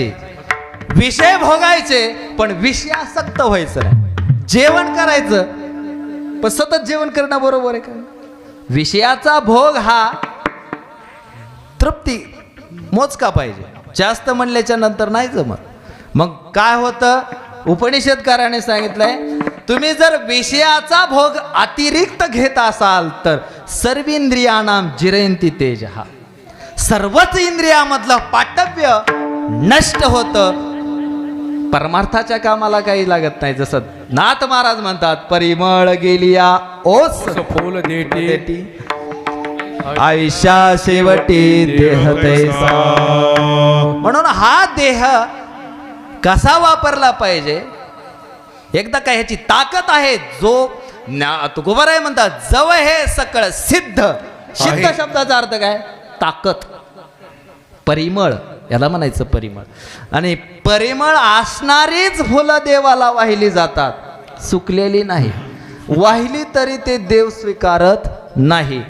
करायचे, विषय भोगायचे, पण विषयासक्त व्हायचं नाही. जेवण करायचं पण सतत जेवण करणं बरोबर आहे का? विषयाचा भोग हा तृप्ती मोजका पाहिजे, जास्त म्हणल्याच्या नंतर नाही जमत. मग काय होतं, उपनिषदकाराने सांगितलंय, तुम्ही जर विषयाचा भोग अतिरिक्त घेत असाल तर सर्वेंद्रियाणाम जिरयंती तेजः, सर्वच इंद्रियामधलं पाटव्य नष्ट होतं, परमार्थाच्या कामाला काही लागत नाही. जसं नाथ महाराज म्हणतात, परिमळ गेलिया ओस फूल देती आयशा शेवटी देह तैसा. म्हणून हा देह कसा वापरला पाहिजे, एकदा काय ह्याची ताकद आहे, जो तुकोबाराय म्हणतात, जव हे सकळ सिद्ध. सिद्ध शब्दाचा अर्थ काय? ताकद. परिमळ याला म्हणायचं परिमळ. आणि परिमळ असणारीच फुलं देवाला वाहिली जातात, सुकलेली नाही. वाहिली तरी ते देव स्वीकारत नाही.